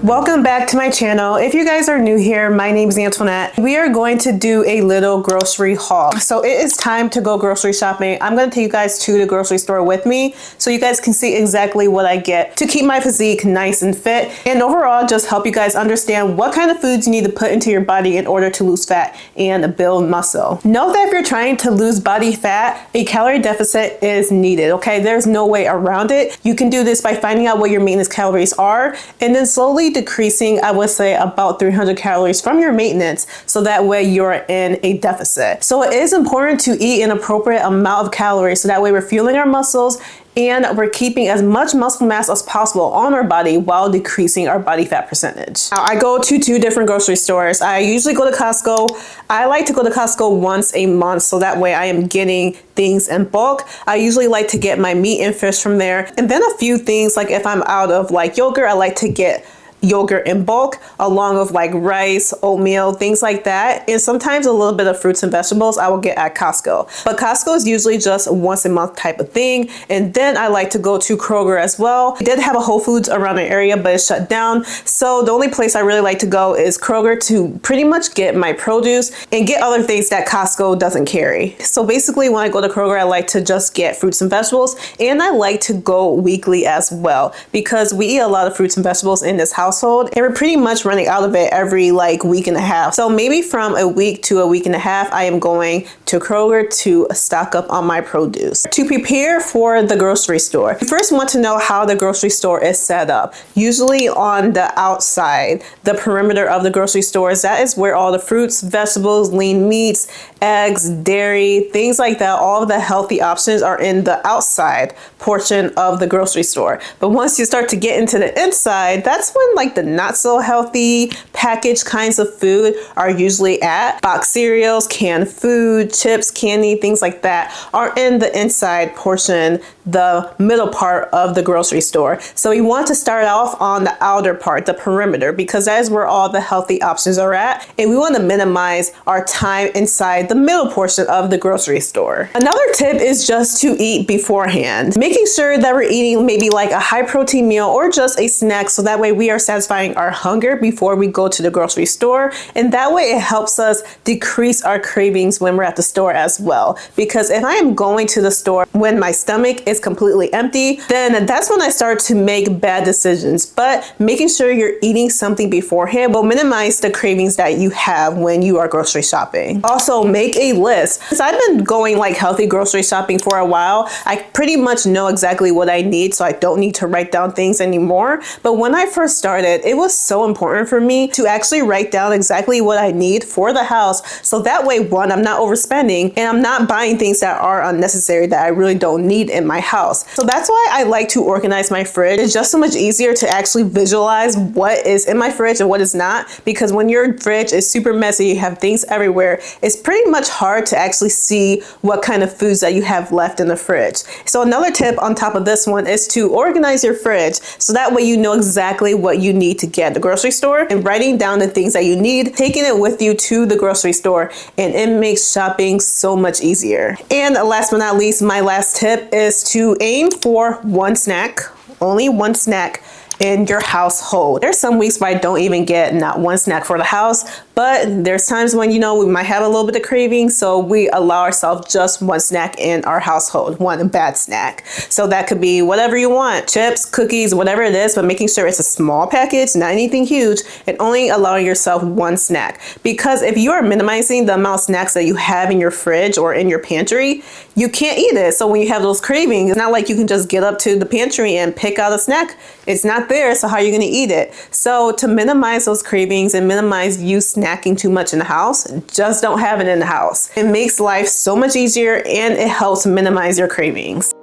Welcome back to my channel. If you guys are new here, my name is Antoinette. We are going to do a little grocery haul. So it is time to go grocery shopping. I'm going to take you guys to the grocery store with me so you guys can see exactly what I get to keep my physique nice and fit, and overall just help you guys understand what kind of foods you need to put into your body in order to lose fat and build muscle. Note that if you're trying to lose body fat, a calorie deficit is needed, okay? There's no way around it. You can do this by finding out what your maintenance calories are and then slowly decreasing, I would say, about 300 calories from your maintenance, so that way you're in a deficit. So it is important to eat an appropriate amount of calories so that way we're fueling our muscles and we're keeping as much muscle mass as possible on our body while decreasing our body fat percentage. Now, I go to two different grocery stores. I usually go to Costco. I like to go to Costco once a month so that way I am getting things in bulk. I usually like to get my meat and fish from there, and then a few things, like if I'm out of like yogurt, I like to get yogurt in bulk along with like rice, oatmeal, things like that, and sometimes a little bit of fruits and vegetables I will get at Costco. But Costco is usually just a once a month type of thing. And then I like to go to Kroger as well. I did have a Whole Foods around the area, but it's shut down, so the only place I really like to go is Kroger to pretty much get my produce and get other things that Costco doesn't carry. So basically when I go to Kroger, I like to just get fruits and vegetables, and I like to go weekly as well because we eat a lot of fruits and vegetables in this house, and we're pretty much running out of it every like week and a half. So maybe from a week to a week and a half, I am going to Kroger to stock up on my produce. To prepare for the grocery store, you first want to know how the grocery store is set up. Usually on the outside, the perimeter of the grocery stores, that is where all the fruits, vegetables, lean meats, eggs, dairy, things like that, all of the healthy options are in the outside portion of the grocery store. But once you start to get into the inside, that's when like the not so healthy packaged kinds of food are usually at. Box cereals, canned food, chips, candy, things like that are in the inside portion, the middle part of the grocery store. So you want to start off on the outer part, the perimeter, because that is where all the healthy options are at, and we want to minimize our time inside the middle portion of the grocery store. Another tip is just to eat beforehand, making sure that we're eating maybe like a high protein meal or just a snack, so that way we are satisfying our hunger before we go to the grocery store, and that way it helps us decrease our cravings when we're at the store as well. Because if I am going to the store when my stomach is completely empty, then that's when I start to make bad decisions. But making sure you're eating something beforehand will minimize the cravings that you have when you are grocery shopping. Also, make a list. Since I've been going like healthy grocery shopping for a while, I pretty much know exactly what I need, so I don't need to write down things anymore. But when I first started, it was so important for me to actually write down exactly what I need for the house, so that way, one, I'm not overspending and I'm not buying things that are unnecessary that I really don't need in my house. So that's why I like to organize my fridge. It's just so much easier to actually visualize what is in my fridge and what is not, because when your fridge is super messy, you have things everywhere, it's pretty much hard to actually see what kind of foods that you have left in the fridge. So another tip on top of this one is to organize your fridge, so that way you know exactly what you need to get at the grocery store, and writing down the things that you need, taking it with you to the grocery store, and it makes shopping so much easier. And last but not least, my last tip is to aim for one snack, only one snack in your household. There's some weeks where I don't even get not one snack for the house, but there's times when, you know, we might have a little bit of craving, so we allow ourselves just one snack in our household, one bad snack. So that could be whatever you want, chips, cookies, whatever it is, but making sure it's a small package, not anything huge, and only allowing yourself one snack. Because if you are minimizing the amount of snacks that you have in your fridge or in your pantry, you can't eat it. So when you have those cravings, it's not like you can just get up to the pantry and pick out a snack. It's not there, so how are you going to eat it? So to minimize those cravings and minimize you snacking too much in the house, just don't have it in the house. It makes life so much easier, and it helps minimize your cravings.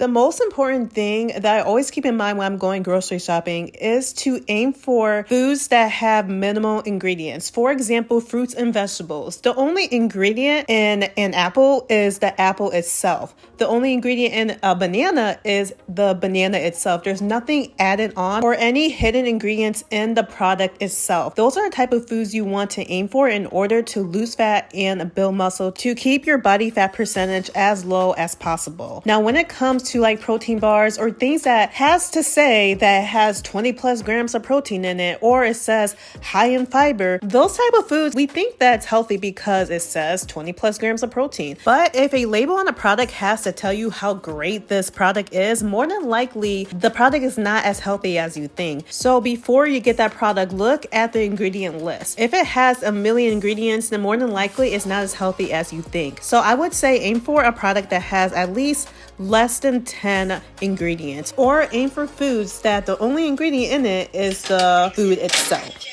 The most important thing that I always keep in mind when I'm going grocery shopping is to aim for foods that have minimal ingredients. For example, fruits and vegetables. The only ingredient in an apple is the apple itself. The only ingredient in a banana is the banana itself. There's nothing added on or any hidden ingredients in the product itself. Those are the type of foods you want to aim for in order to lose fat and build muscle to keep your body fat percentage as low as possible. Now, when it comes to like protein bars or things that has to say that it has 20 plus grams of protein in it, or it says high in fiber, those type of foods, we think that's healthy because it says 20 plus grams of protein. But if a label on a product has to tell you how great this product is, more than likely the product is not as healthy as you think. So before you get that product, look at the ingredient list. If it has a million ingredients, then more than likely it's not as healthy as you think. So I would say aim for a product that has at least less than 10 ingredients, or aim for foods that the only ingredient in it is the food itself.